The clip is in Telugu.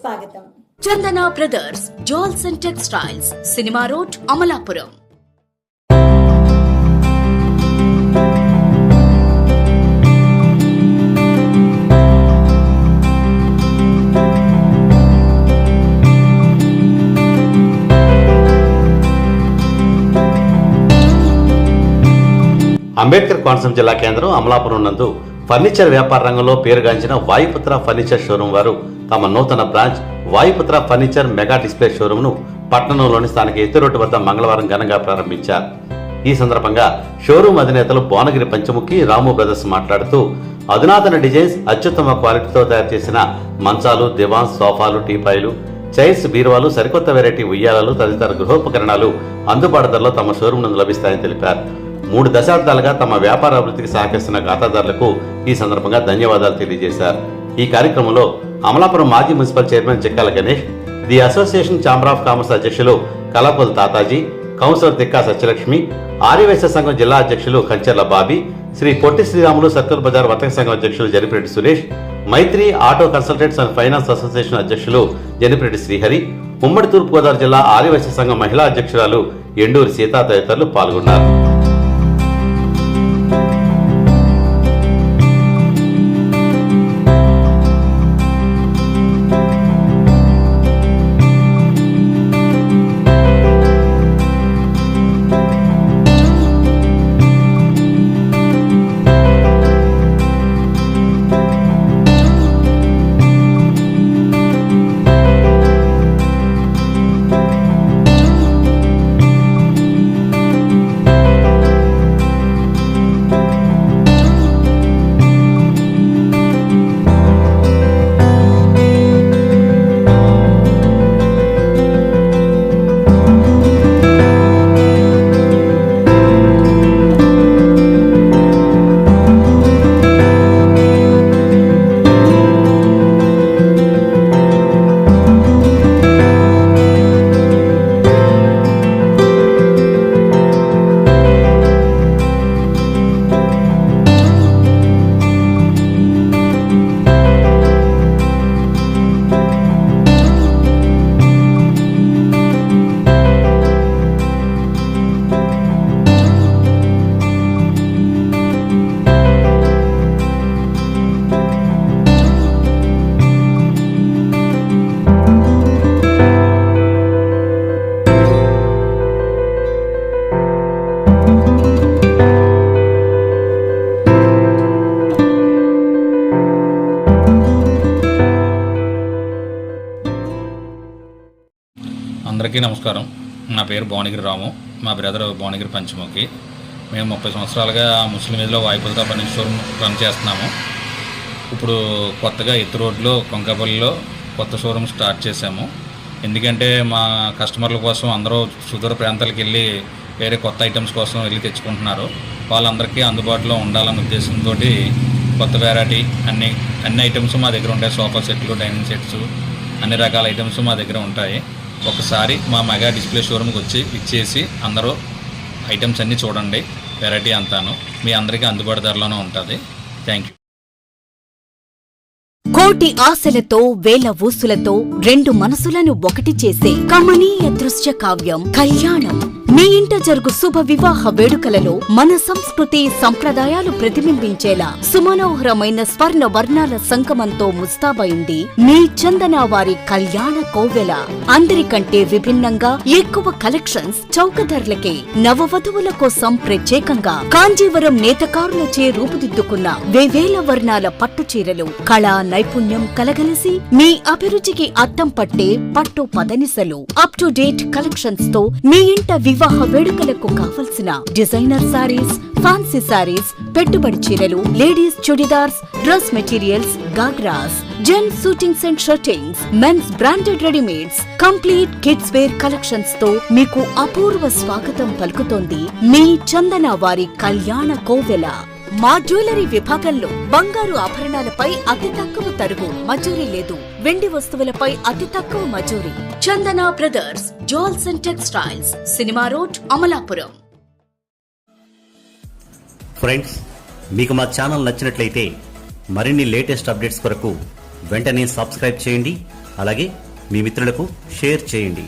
స్వాగతం. Chandana brothers jewels and textiles, cinema road, Amalapuram. Ambedkar Konaseema జిల్లా కేంద్రం అమలాపురం నందు ఫర్నిచర్ వ్యాపార రంగంలో పేరుగాంచిన వాయుపుత్ర ఫర్నిచర్ షోరూం వారు తమ నూతన branch Vayuputra furniture mega display showroom ను పట్టణంలోని స్థానిక ఎత్తు రోడ్డు వద్ద మంగళవారం ఘనంగా ప్రారంభించారు. ఈ సందర్భంగా షోరూం అధినేతలు భువనగిరి పంచముఖి, రాము బ్రదర్స్ మాట్లాడుతూ అధునాతన డిజైన్స్, అత్యుత్తమ క్వాలిటీతో తయారు చేసిన మంచాలు, దివాన్స్, సోఫాలు, టీపాయిలు, చైర్స్, బీరువాలు, సరికొత్త వెరైటీ ఉయ్యాలలు తదితర గృహోపకరణాలు అందుబాటు ధరలో తమ షోరూం నందు లభిస్తాయని తెలిపారు. 3 దశాబ్దాలుగా తమ వ్యాపార అభివృద్ధికి సహకరిస్తున్న ఖాతాదారులకు ఈ సందర్భంగా ధన్యవాదాలు తెలియజేశారు. ఈ కార్యక్రమంలో అమలాపురం మాజీ municipal chairman Chikkala Ganesh, the association chamber of commerce అధ్యక్షులు కలాపూల్ తాతాజీ, కౌన్సిలర్ తిక్కా సత్యలక్ష్మి, ఆర్యవైశ్య సంఘం జిల్లా అధ్యక్షులు కంచెర్ల బాబీ, శ్రీ పొట్టి శ్రీరాములు సర్కిల్ బజార్ వర్తక సంఘం అధ్యక్షులు Janipireddy Suresh, Maitri auto consultants and finance association అధ్యక్షులు జనిపిరెడ్డి శ్రీహరి, ఉమ్మడి తూర్పుగోదావరి జిల్లా ఆర్యవైశ్య సంఘం మహిళా అధ్యక్షురాలు ఎండూరి సీత తదితరులు పాల్గొన్నారు. అందరికీ నమస్కారం. నా పేరు భువనగిరి రాము, మా బ్రదర్ భువనగిరి పంచముఖి. మేము 30 సంవత్సరాలుగా ముస్లిం ఏజ్లో వాయుపుత్ర ఫర్నిచర్ షోరూమ్ రన్ చేస్తున్నాము. ఇప్పుడు కొత్తగా ఎత్తు రోడ్లో కొంకాపల్లిలో కొత్త షోరూమ్ స్టార్ట్ చేశాము. ఎందుకంటే మా కస్టమర్ల కోసం అందరూ సుదూర ప్రాంతాలకు వెళ్ళి వేరే కొత్త ఐటమ్స్ కోసం వెళ్ళి తెచ్చుకుంటున్నారు. వాళ్ళందరికీ అందుబాటులో ఉండాలన్న ఉద్దేశంతో కొత్త వెరైటీ అన్ని ఐటమ్స్ మా దగ్గర ఉంటాయి. సోఫా సెట్లు, డైనింగ్ సెట్స్, అన్ని రకాల ఐటమ్స్ మా దగ్గర ఉంటాయి. ఒకసారి మా మెగా డిస్ప్లే షోరూమ్కి వచ్చి ఇచ్చేసి అందరూ ఐటమ్స్ అన్నీ చూడండి. వెరైటీ అంతాను మీ అందరికీ అందుబాటు ధరలోనే ఉంటుంది. Thank you. కోటి ఆశలతో, వేల ఊసులతో 2 మనసులను ఒకటి చేసే కమనీయ దృశ్య కావ్యం కళ్యాణం. మీ ఇంట జరుగు శుభ వివాహ వేడుకలలో మన సంస్కృతి సంప్రదాయాలు ప్రతిబింబించేలా సుమనోహరమైన స్వర్ణ వర్ణాల సంగమంతో ముస్తాబైంది మీ చందన వారి కళ్యాణ కోవెల. అందరికంటే విభిన్నంగా ఎక్కువ కలెక్షన్స్ చౌక ధరలకే నవవధువుల కోసం ప్రత్యేకంగా కాంజీవరం నేతకారులచే రూపుదిద్దుకున్న వేవేల వర్ణాల పట్టు చీరలు, కళా నైపుణ్యం కలగలిసి మీ అభిరుచికి అద్దం పట్టే పట్టు పదనిసలు, అప్ టు డేట్ కలెక్షన్స్ తో మీ ఇంట వివాహ వేడుకలకు కావలసిన డిజైనర్ సారీస్, ఫ్యాన్సీ సారీస్, పెట్టుబడి చీరలు, ladies churidars, dress materials, ghagras, gents suitings and shirtings, men's branded readymades, complete kids wear collections తో మీకు అపూర్వ స్వాగతం పలుకుతోంది మీ చందన వారి కళ్యాణ కోవెల. మా జ్యువెలరీ విభాగంలో బంగారు ఆభరణాలపై అతి తక్కువ తరుగు, మజూరీ లేదు. వెండి వస్తువులపై అతి తక్కువ మజూరీ. Chandana brothers jewels and textiles, cinema road, Amalapuram. Friends, మీకు మా ఛానల్ నచ్చినట్లయితే మరిన్ని లేటెస్ట్ అప్డేట్స్ కొరకు వెంటనే సబ్స్క్రైబ్ చేయండి, అలాగే మీ మిత్రులకు షేర్ చేయండి.